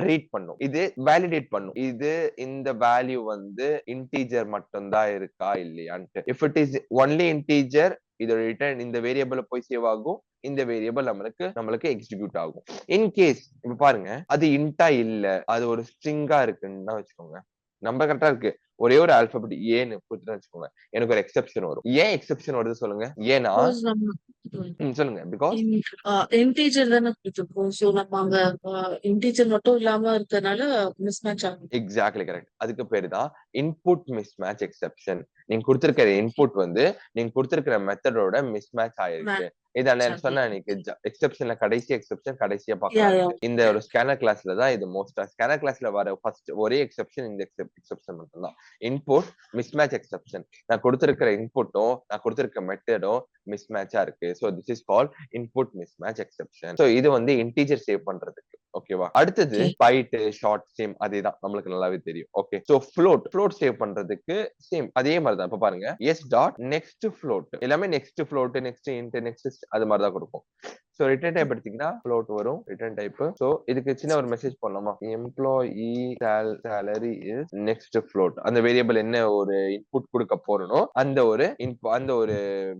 ரீட் பண்ணும். இது வேலிடேட் பண்ணும். இது இந்த வேல்யூ வந்து இன்டீஜர் மட்டும் தான் இருக்கா இல்லையான்ட்டு. If it is only integer இதோட ரிட்டர்ன் இந்த வேரியபிள்ல போய் சேவ் ஆகும். இந்த வேரியபிள் நம்மளுக்கு எக்ஸிக்யூட் ஆகும். இன் கேஸ் இப்ப பாருங்க அது இன்டா இல்ல அது ஒரு ஸ்ட்ரிங்கா இருக்குன்னு தான் வச்சுக்கோங்க. நம்பர் கரெக்டா இருக்கு. ஒரே ஒரு ஆல்பபெட் ஏன்னு கொடுத்துட்டு வச்சுக்கோங்க. எனக்கு ஒரு எக்ஸெப்ஷன் வரும். ஏன் எக்ஸெப்ஷன் வருது சொல்லுங்க. ஏன்னா சப்போஸ் நம்ம சொல்லுங்க. பிகாஸ் இன்டீஜர் தானே கொடுத்துருக்கோம். ஸோ நம்ம அங்க இன்டீஜர் மட்டும் இல்லாம இருக்கறனால மிஸ்மேட்ச் ஆகும். Exactly correct. அதுக்கு பேரு தான் இன்புட் மிஸ்மேட்ச் எக்ஸெப்ஷன். நீங்க கொடுத்திருக்கிற இன்புட் வந்து நீங்க கொடுத்திருக்கிற மெத்தடோட மிஸ்மேட்ச் ஆயிருக்கு. இத நான் சொன்னேன் அன்னைக்கு எக்ஸெப்ஷன்ல கடைசி எக்ஸெப்ஷன் கடைசியா Yeah, பார்க்கலாம். yeah. இந்த ஒரு ஸ்கேனர் கிளாஸ்ல தான் இது மோஸ்டா ஸ்கேனர் கிளாஸ்ல வர ஃபர்ஸ்ட் ஒரே எக்ஸெப்ஷன் இந்த எக்ஸெப்ஷன் மட்டும் தான். Input mismatch exception. நான் கொடுத்திருக்கிற இன்புட்டும் நான் கொடுத்திருக்கிற மெத்தடும் மிஸ்மேட்சா இருக்கு. So this is called input mismatch exception. So இது வந்து இன்டீஜர் சேவ் பண்றதுக்கு. ஓகேவா? அடுத்தது Okay. பைட் ஷார்ட் சேம் அதேதான் நம்மளுக்கு நல்லாவே தெரியும். ஓகே. சோ ஃப்ளோட் சேவ் பண்றதுக்கு சேம் அதே மாதிரி தான். இப்ப பாருங்க s டாட் நெக்ஸ்ட் ஃப்ளோட் எல்லாமே next float next int next அது மாதிரி தான் கொடுக்கும். சோ ரிட்டர்ன் டைப் எடுத்தீங்கன்னா ஃப்ளோட் வரும் ரிட்டர்ன் டைப். சோ இதுக்கு சின்ன ஒரு மெசேஜ் பண்ணலாமா? Employee salary is next float. அந்த வேரியபிள் என்ன ஒரு இன்புட் கொடுக்க போறனோ அந்த ஒரு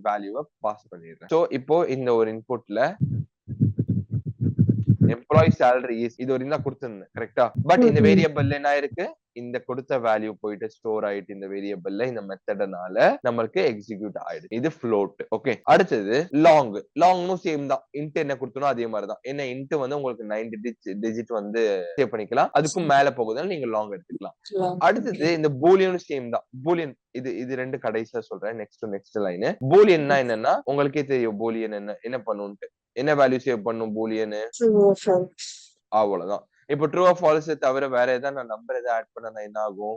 வேல்யூவை பாஸ் பண்ணிடுறேன். சோ இப்போ இந்த ஒரு இன்புட்ல எம்ப்ளாயி salary is இது ஒரு தான் கொடுத்திருந்தேன் கரெக்டா? பட் இந்த வேரியபிள்ல என்ன இருக்கு? இந்த கொடுத்த வேல்யூ போயிட்டு ஸ்டோர் ஆயிட்டு இந்த வேரியபிள்ல இந்த மெத்தடனால நம்மளுக்கு எக்ஸிக்யூட் ஆயிடுது. இது ஃப்ளோட். ஓகே. அடுத்தது லாங்னும் சேம் தான். இன்ட் என்ன கொடுத்தனோ அதே மாதிரி தான். என்ன இன்ட் வந்து உங்களுக்கு 9 டிஜிட் வந்து சேவ் பண்ணிக்கலாம். அதுக்கும் மேல போகுதுன்னா நீங்க லாங் எடுத்துக்கலாம். அடுத்தது இந்த பூலியன் சேம் தான். பூலியன் இது ரெண்டு கடைசியா சொல்றேன். Next line. பூலியன்னா என்னன்னா உங்களுக்கே தெரியும் பூலியன் என்ன பண்ணுன்ட்டு. என்ன வேல்யூ சேவ் பண்ணும் பூலியன்? அவ்வளவுதான். இப்போ ட்ரூ ஆர் ஃபால்ஸ் தவிர வேற ஏதாவது நான் நம்பர் ஏதாவது ஆட் பண்ணா என்ன ஆகும்?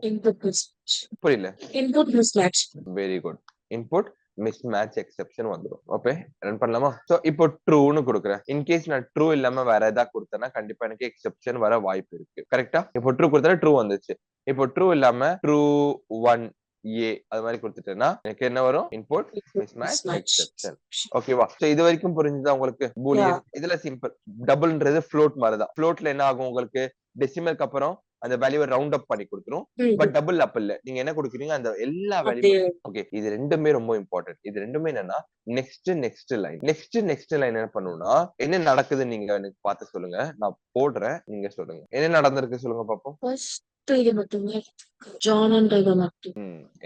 புரியல. Input mismatch. Very good. Input mismatch exception வந்துடும். ஓகே ரன் பண்ணலாமா? சோ இப்போ ட்ரூன்னு கொடுக்குறேன். இன்கேஸ் நான் ட்ரூ இல்லாம வேற ஏதாவது கொடுத்தேன்னா கண்டிப்பா எனக்கு எக்ஸெப்ஷன் வர வாய்ப்பு இருக்கு. கரெக்டா? இப்போ ட்ரூ கொடுத்தா ட்ரூ வந்துச்சு. இப்போ ட்ரூ இல்லாம ட்ரூ 1 ஏ அது மாதிரி கொடுத்துட்டேன்னா எனக்கு என்ன வரும்? Input mismatch exception. ஓகேவா? சோ இது வரைக்கும் புரிஞ்சுதா உங்களுக்கு? பூலியன் இதுல சிம்பிள். டபுள்ன்றது ஃப்ளோட் மாதிரி தான். ஃப்ளோட்ல என்ன ஆகும் உங்களுக்கு? டெசிமலுக்கு அப்புறம் அந்த வேல்யூவை ரவுண்ட் அப் பண்ணி கொடுத்துரும். பட் டபுள் அப் இல்ல. நீங்க என்ன கொடுக்குறீங்க அந்த எல்லா வேல்யூ. ஓகே. இது ரெண்டுமே ரொம்ப இம்பார்ட்டன்ட். இது ரெண்டுமே என்னன்னா நெக்ஸ்ட் லைன் என்ன பண்ணுனா என்ன நடக்குதுன்னு நீங்க எனக்கு பார்த்து சொல்லுங்க. நான் போடுறேன் நீங்க சொல்லுங்க. என்ன நடந்திருக்கு சொல்லுங்க பாப்போம்.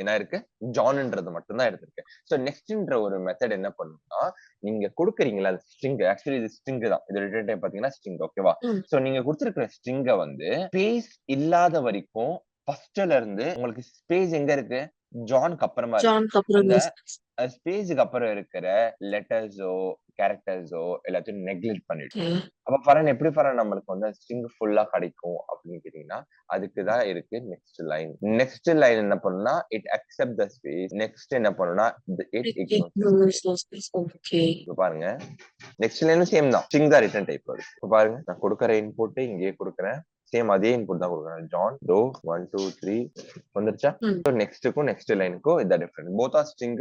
என்ன இருக்கு? ஜான்ன்றது மட்டும் தான் எடுத்திருக்கேன். சோ நெக்ஸ்ட்ன்ற ஒரு மெத்தட் என்ன பண்ணும்னா நீங்க கொடுக்குறீங்களா ஸ்ட்ரிங். ஆக்சுவலி இது ஸ்ட்ரிங் தான். இது ரிட்டர்ன் டைப் பாத்தீங்கன்னா ஸ்ட்ரிங். ஓகேவா? சோ நீங்க கொடுத்திருக்கிற ஸ்ட்ரிங்க வந்து ஸ்பேஸ் இல்லாத வரைக்கும் ஃபர்ஸ்ட்ல இருந்து உங்களுக்கு ஸ்பேஸ் எங்க இருக்கு? ஜான்க்கு அப்புறமா இருக்கு. ஸ்பேஸ்க்கு அப்புறம் இருக்கிற லெட்டர்ஸோ கேரக்டர்ஸோ எல்லாத்தையும் நெக்லெக்ட் பண்ணிட்டு அப்ப ஃபரன் எப்படி ஃபரன் நம்மளுக்கு வந்து ஸ்ட்ரிங் ஃபுல்லா கிடைக்கும் அப்படின்னு கேட்டீங்கன்னா அதுக்குதான் இருக்கு நெக்ஸ்ட் லைன் என்ன பண்ணுனா it accept the space. Next என்ன பண்ணுனா இட் இக்னோர்ஸ் ஸ்பேஸ். பாருங்க நெக்ஸ்ட் லைனும் சேம் தான். ஸ்ட்ரிங் தான் ரிட்டர்ன் டைப் வருது. இப்ப பாருங்க நான் கொடுக்குற இன்புட் இங்கே கொடுக்குறேன். சேம் அதே இன்புட் தான் கொடுக்குறேன். ஜான் டோ 1 2 3 வந்துருச்சா? சோ நெக்ஸ்ட்க்கும் நெக்ஸ்ட் லைனுக்கும் இதான் different. Both are string.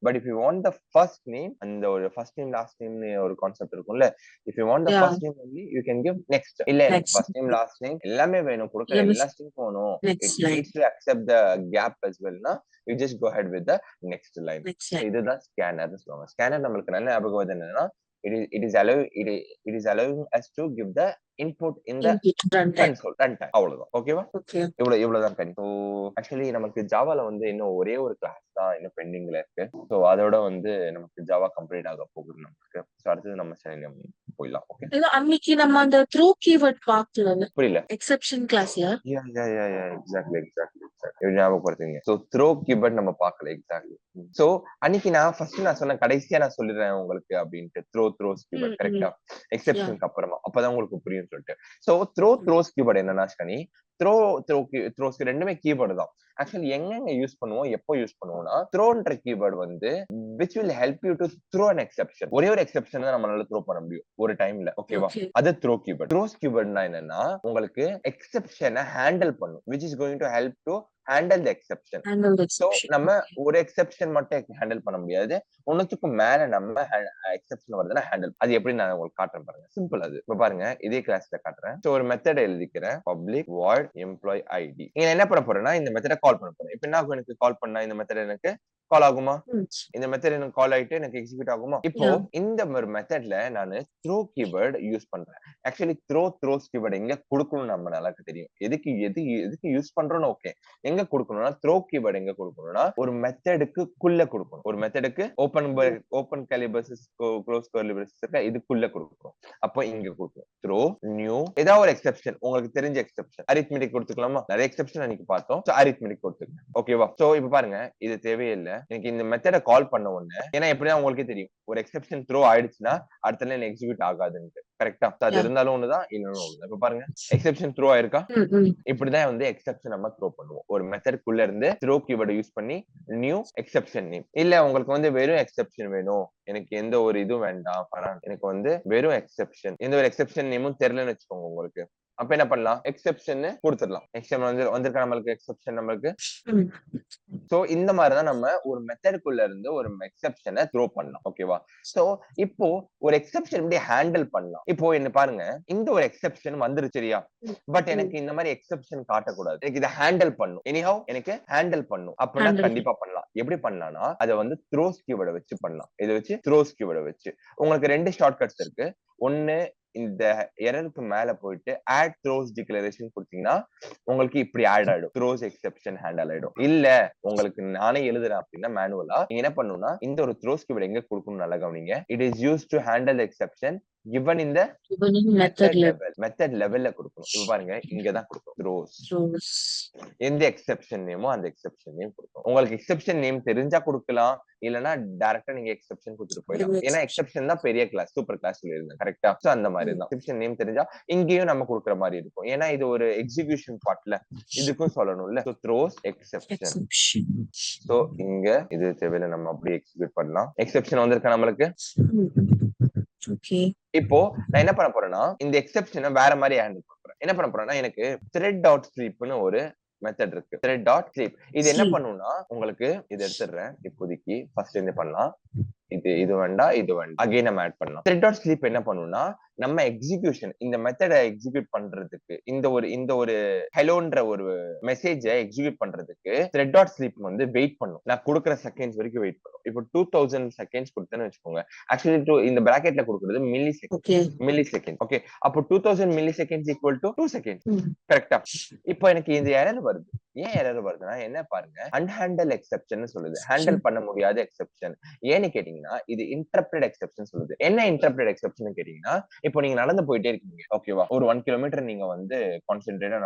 But if you want the first name அந்த ஒரு ஃபர்ஸ்ட் நேம் லாஸ்ட் நேம்னு ஒரு கான்செப்ட் இருக்கும்ல. If you want the first name only you can give next. இல்ல எனக்கு ஃபர்ஸ்ட் நேம் லாஸ்ட் நேம் எல்லாமே வேணும். கொடுக்குற எல்லா ஸ்ட்ரிங் போணும். It needs to accept the gap as well னா you just go ahead with the next line. இதுதான் ஸ்கேனர்னு சொல்லுவாங்க. ஸ்கேனர் நம்மளுக்கு நல்ல ஞாபகம் வருது என்னன்னா it is allowing us to give the input in the console runtime. அவ்வளவுதான். ஓகேவா? இவ்வளவுதான் கனி. சோ ஆக்சுவலி நமக்கு ஜாவால வந்து இன்னும் ஒரே ஒரு கிளாஸ் தான் இன்னும் பெண்டிங்ல இருக்கு. சோ அதோட வந்து நமக்கு ஜாவா கம்ப்ளீட் ஆக போகுது நமக்கு. சோ அடுத்து நம்ம செலனியம் போயிடலாம். ஓகே. அன்னைக்கு நம்ம அந்த த்ரோ கீவர்ட் பார்க்கல. புரியல. எக்ஸெப்ஷன் கிளாஸ்ல எக்ஸாக்ட்லி ஞாபகப்படுத்துங்க. சோ த்ரோ கீவர்ட் நம்ம பார்க்கல. எக்ஸாக்ட்லி. சோ அன்னைக்கு நான் ஃபர்ஸ்ட் நான் சொன்ன கடைசியா நான் சொல்லிடுறேன் உங்களுக்கு அப்படின்ட்டு த்ரோஸ் கீவர்ட் கரெக்டா? எக்ஸெப்ஷனுக்கு அப்புறமா அப்பதான் உங்களுக்கு புரியும் சொல்லிட்டு. சோ த்ரோஸ் கீவர்ட் என்னன்னா கனி த்ரோஸ் ரெண்டுமே கீவேர்டு தான். ஆக்சுவலி எங்க யூஸ் பண்ணுவோம் எப்போ யூஸ் பண்ணுவோம்னா த்ரோன்ற கீவேர்டு வந்து which will help you to throw an exception. ஒரே ஒரு எக்ஸெப்ஷன் தான் நம்மளால த்ரோ பண்ண முடியும் ஒரு டைம்ல. ஓகேவா? அது த்ரோ கீவேர்ட். த்ரோஸ் கீவேர்ட்னா என்னன்னா உங்களுக்கு எக்ஸெப்ஷனை ஹேண்டில் பண்ணும் which is going to help to handle the exception. Handle the so exception. நம்ம ஒரு எக்ஸெப்ஷன் மட்டும் ஹேண்டில் பண்ண முடியாது, ஒண்ணுத்துக்கும் மேல நம்ம எக்ஸெப்ஷன் வருதுன்னா ஹேண்டில். அது எப்படி நான் உங்களுக்கு காட்டுறேன் பாருங்க. சிம்பிள் அது. இப்ப பாருங்க இதே கிளாஸ்ல காட்டுறேன். சோ ஒரு மெத்தட் எழுதிக்கிறேன், பப்ளிக் வாய்ட் எம்ப்ளாய் ஐடி. நீங்க என்ன பண்ண போறேன்னா இந்த மெத்தட கால் பண்ண போறேன். இப்ப என்ன ஆகும், எனக்கு கால் பண்ணா இந்த மெத்தட் எனக்கு கால் ஆகுமா? இந்த மெத்தட் எனக்கு கால் ஆயிட்டு எனக்கு எக்ஸிக்யூட் ஆகுமா? இப்போ இந்த ஒரு மெத்தட்ல நானு த்ரோ கீவேர்ட் யூஸ் பண்றேன். ஆக்சுவலி த்ரோஸ் கீவேர்ட் எங்க கொடுக்கணும் நம்ம நல்லா தெரியும். எதுக்கு யூஸ் பண்றோம்னு ஓகே. எங்க கொடுக்கணும்னா த்ரோ கீவேர்ட் எங்க கொடுக்கணும்னா ஒரு மெத்தடுக்குள்ள கொடுக்கணும். ஒரு மெத்தடுக்கு open curly braces close curly braces இருக்க இதுக்குள்ள கொடுக்கணும். அப்போ இங்க கொடுக்கணும் த்ரோ நியூ ஏதாவது ஒரு எக்ஸெப்ஷன், உங்களுக்கு தெரிஞ்ச எக்ஸெப்ஷன். அரித்மெட்டிக் கொடுத்துக்கலாமா? நிறைய எக்ஸெப்ஷன் அன்னைக்கு பார்த்தோம். சோ அரித்மெட்டிக் கொடுத்துக்கலாம். ஓகேவா? சோ இப்ப பாருங்க இது தேவையில்லை. எனக்கு இந்த மெத்தட கால் பண்ண உடனே, ஏன்னா எப்படிதான் உங்களுக்கே தெரியும், ஒரு எக்ஸெப்ஷன் த்ரோ ஆயிடுச்சுன்னா அடுத்த லைன் எக்ஸிக்யூட் ஆகாதுன்னு. கரெக்டா? அது இருந்தாலும் ஒண்ணுதான், இல்லைன்னு ஒண்ணுதான். இப்ப பாருங்க எக்ஸெப்ஷன் த்ரோ ஆயிருக்கா? இப்படிதான் வந்து எக்ஸெப்ஷன் நம்ம த்ரோ பண்ணுவோம். ஒரு மெத்தட்குள்ள இருந்து த்ரோ கீவேர்ட் யூஸ் பண்ணி நியூ எக்ஸெப்ஷன் நேம். இல்ல உங்களுக்கு வந்து வெறும் எக்ஸெப்ஷன் வேணும், எனக்கு எந்த ஒரு இதுவும் வேண்டாம், எனக்கு வந்து வெறும் எக்ஸெப்ஷன், எந்த ஒரு எக்ஸெப்ஷன் நேமும் தெரியலன்னு வச்சுக்கோங்க உங்களுக்கு. அப்ப என்ன பண்ணலாம், எக்ஸெப்ஷன் கொடுத்துடலாம். எக்ஸெப்ஷன் வந்திருக்க நம்மளுக்கு எக்ஸெப்ஷன் நம்மளுக்கு. சோ இந்த மாதிரிதான் நம்ம ஒரு மெத்தடுக்குள்ள இருந்து ஒரு எக்ஸெப்ஷனை த்ரோ பண்ணலாம். ஓகேவா? சோ இப்போ ஒரு எக்ஸெப்ஷன் எப்படி ஹேண்டில் பண்ணலாம். இப்போ என்ன பாருங்க, இந்த ஒரு எக்ஸெப்ஷன் வந்துருச்சு சரியா? பட் எனக்கு இந்த மாதிரி எக்ஸெப்ஷன் காட்டக்கூடாது, எனக்கு இதை ஹேண்டில் பண்ணும். எனிஹவ் எனக்கு ஹேண்டில் பண்ணும் அப்படின்னா கண்டிப்பா பண்ணலாம். எப்படி பண்ணலாம்னா அதை வந்து த்ரோஸ் கீவேர்டை வச்சு பண்ணலாம். இதை வச்சு த்ரோஸ் கீவேர்டை வச்சு உங்களுக்கு ரெண்டு ஷார்ட் கட்ஸ் இருக்கு. ஒன்னு இந்த எரருக்கு மேல போயிட்டு ஆட் த்ரோஸ் டிக்ளரேஷன் கொடுத்தீங்கன்னா உங்களுக்கு இப்படி ஆட் ஆயிடும், த்ரோஸ் எக்ஸெப்ஷன் ஹேண்டில் ஆயிடும். இல்ல உங்களுக்கு நானே எழுதுறேன் அப்படின்னா மேனுவலா நீங்க என்ன பண்ணணும்னா இந்த ஒரு த்ரோஸ் கீவேர்ட் எங்க கொடுக்கணும் நல்லா கவனிங்க. It is use to handle exception given in the method levelல கொடுக்கணும். இப்ப பாருங்க இங்கதான் கொடுக்கணும் த்ரோஸ். எந்த எக்ஸெப்ஷன் நேமோ அந்த எக்ஸெப்ஷன் நேம் கொடுக்கணும். உங்களுக்கு எக்ஸெப்ஷன் நேம் தெரிஞ்சா கொடுக்கலாம், இல்லனா டைரக்டா நீங்க எக்ஸெப்ஷன் கொடுத்துட்டு போயிடலாம். ஏன்னா எக்ஸெப்ஷன் தான் பெரிய கிளாஸ், சூப்பர் கிளாஸ் சொல்லிருந்தேன். கரெக்டா? சோ அந்த மாதிரி தான் எக்ஸெப்ஷன் நேம் தெரிஞ்சா இங்கேயும் நம்ம கொடுக்குற மாதிரி இருக்கும். ஏன்னா இது ஒரு எக்ஸிகியூஷன் பார்ட்ல இதுக்கும் சொல்லணும்ல. So throws exception. சோ இங்க இது தேவையில்லை, நம்ம அப்படியே எக்ஸிக்யூட் பண்ணலாம். எக்ஸெப்ஷன் வந்திருக்கா நம்மளுக்கு. இப்போ நான் என்ன பண்ண போறேன்னா இந்த எக்ஸெப்ஷனை வேற மாதிரி ஹேண்டில் பண்றேன். என்ன பண்ண போறேன்னா எனக்கு thread டாட் ஸ்லீப்னு ஒரு மெத்தட் இருக்கு. thread டாட் ஸ்லீப் இது என்ன பண்ணும்னா உங்களுக்கு இது எடுத்துடுறேன் இப்போதைக்கு, ஃபர்ஸ்ட் இருந்து பண்ணலாம். இது வேண்டாம், இது வேண்டாம், அகைன் நம்ம ஆட் பண்ணலாம். thread டாட் ஸ்லீப் என்ன பண்ணும்னா நம்ம எக்ஸிகியூஷன் இந்த மெத்தடை எக்ஸிக்யூட் பண்றதுக்கு இந்த ஒரு ஹெலோன்ற ஒரு மெசேஜை எக்ஸிக்யூட் பண்றதுக்கு thread டாட் ஸ்லீப் வந்து வெயிட் பண்ணும். நான் கொடுக்குற செகண்ட்ஸ் வரைக்கும் வெயிட் பண்ணும். இப்போ 2000 செகண்ட்ஸ் கொடுத்தேன்னு வச்சுக்கோங்க. ஆக்சுவலி இந்த பிராக்கெட்ல கொடுக்குறது மில்லி செகண்ட். ஓகே, அப்போ 2000 milliseconds equal to 2 second. கரெக்டா? இப்போ எனக்கு இந்த எரர் வருது. ஏன் எரர் வருதுன்னா என்ன பாருங்க, அன்ஹேண்டில் எக்ஸெப்ஷன் சொல்லுது, ஹேண்டில் பண்ண முடியாத எக்ஸெப்ஷன். ஏன்னு கேட்டீங்கன்னா இது இன்டர்ப்ரெட் எக்ஸெப்ஷன் சொல்லுது. என்ன இன்டர்ப்ரெட் எக்ஸெப்ஷன் கேட்டீங்கன்னா இப்போ நீங்க நடந்து போயிட்டே இருக்கீங்க. ஓகேவா? ஒரு 1 கிலோமீட்டர் நீங்க வந்து கான்சென்ட்ரேட்டா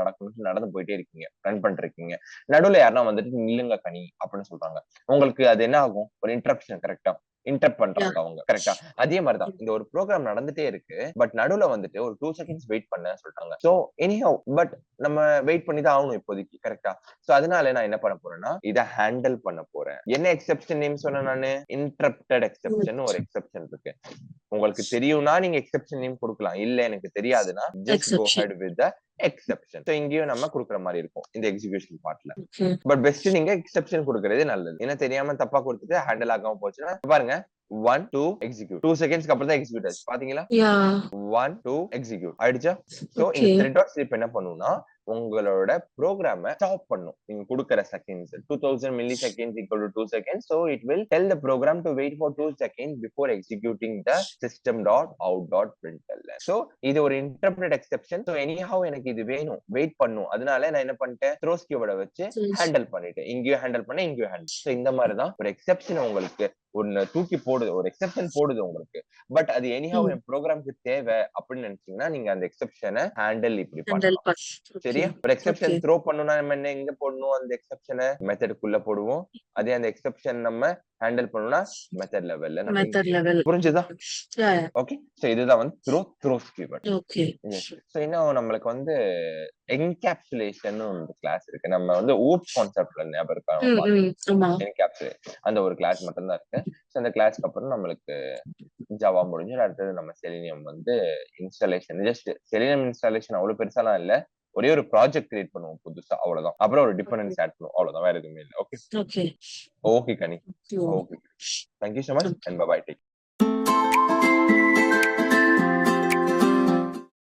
நடந்து போயிட்டே இருக்கீங்க, ரன் பண்ணிருக்கீங்க. நடுவுல யாருன்னா வந்துட்டு நில்லுங்க கனி அப்படின்னு சொல்றாங்க. உங்களுக்கு அது என்ன ஆகும், ஒரு இன்டரப்ஷன். கரெக்டா? இன்டரப்ட் பண்றாங்க அவங்க. கரெக்டா? அதே மாதிரிதான் இந்த ஒரு ப்ரோக்ராம் நடந்துட்டே இருக்கு, பட் நடுவுல வந்துட்டு ஒரு 2 செகண்ட்ஸ் வெயிட் பண்ண சொல்றாங்க. சோ எனிஹவ் பட் நம்ம வெயிட் பண்ணி தான் ஆகணும் இப்போதைக்கு. கரெக்டா? சோ அதனால நான் என்ன பண்ண போறேன்னா இதை ஹேண்டில் பண்ண போறேன். என்ன எக்ஸெப்ஷன் நேம் சொன்ன நானு, இன்டரப்டட் எக்ஸெப்ஷன் ஒரு எக்ஸெப்ஷன் இருக்கு. உங்களுக்கு தெரியும்னா நீங்க எக்ஸெப்ஷன் நேம் கொடுக்கலாம், இல்ல எனக்கு தெரியாதுன்னா just go ahead with the exception. So இங்கேயும் நம்ம கொடுக்குற மாதிரி இருக்கும் இந்த எக்ஸிகியூஷன் பார்ட்ல. பட் பெஸ்ட் நீங்க எக்ஸெப்ஷன் கொடுக்கறதே நல்லது. என்ன தெரியாம தப்பா கொடுத்துட்டு ஹேண்டில் ஆகாம போச்சுன்னா பாருங்க 1 2 எக்ஸிக்யூட் 2 செகண்ட்ஸ்க்கு அப்புறம் தான் எக்ஸிக்யூட் ஆச்சு. பாத்தீங்களா? 1 2 எக்ஸிக்யூட் ஆயிடுச்சா? சோ இந்த thread டாட் ஸ்லீப் என்ன பண்ணும்னா உங்களோட ப்ரோக்ராம ஸ்டாப் பண்ணும். நீங்க கொடுக்கிற seconds 2000 milliseconds equal to 2 seconds. So it will tell the program to wait for 2 seconds before executing the system dot out dot println. So இது ஒரு இன்டர்ப்ரெட் எக்ஸெப்ஷன். சோ எனிஹவ் எனக்கு இது வேணும், வெயிட் பண்ணும். அதனால நான் என்ன பண்ணிட்டேன், த்ரோஸ் கீவேர்டை வச்சு ஹேண்டில் பண்ணிட்டேன். இங்கேயும் ஹேண்டில் பண்ணேன், இங்கேயும் ஹேண்டில். சோ இந்த மாதிரி தான் ஒரு எக்ஸெப்ஷன் உங்களுக்கு ஒன்னு தூக்கி போடுது, ஒரு எக்ஸெப்ஷன் போடுது உங்களுக்கு. பட் அது எனிஹவ் என் ப்ரோக்ராம்க்கு தேவை அப்படின்னு நினைச்சீங்கன்னா நீங்க அந்த எக்ஸெப்ஷனை ஹேண்டில் இப்படி பண்ணலாம். சரியா? ஒரு எக்ஸெப்ஷன் த்ரோ பண்ணனும்னா நம்ம என்ன எங்க போடணும், அந்த எக்ஸெப்ஷனை மெத்தடுக்குள்ள போடுவோம். அதே அந்த எக்ஸெப்ஷன் நம்ம ஹேண்டில் பண்ணனும்னா மெத்தட் லெவல்ல நம்ம. புரிஞ்சுதா? ஓகே. சோ இதுதான் வந்து த்ரோஸ் கீவேர்ட். ஓகே. சோ இன்னும் நம்மளுக்கு வந்து என்கேப்சுலேஷன் ஒரு கிளாஸ் இருக்கு. நம்ம வந்து ஓப் கான்செப்ட்ல ஞாபகம் இருக்கா? என்கேப்சுலேட் அந்த ஒரு கிளாஸ் மட்டும் தான் இருக்கு. சோ அந்த கிளாஸ்க்கு அப்புறம் நம்மளுக்கு ஜாவா முடிஞ்சு அடுத்தது நம்ம செலினியம் வந்து இன்ஸ்டாலேஷன். ஜஸ்ட் செலினியம் இன்ஸ்டாலேஷன் அவ்வளவு பெருசாலாம் இல்ல, ஒரே ஒரு ப்ராஜெக்ட் கிரியேட் பண்ணுவோம் புதுசா, அவ்வளவுதான். அப்புறம் ஒரு டிபெண்டன்ஸ் ஆட் பண்ணுவோம், அவ்வளவுதான். வேற எதுவுமே இல்லை. Okay okay. Okay Ghani. Okay, thank you so much and bye bye.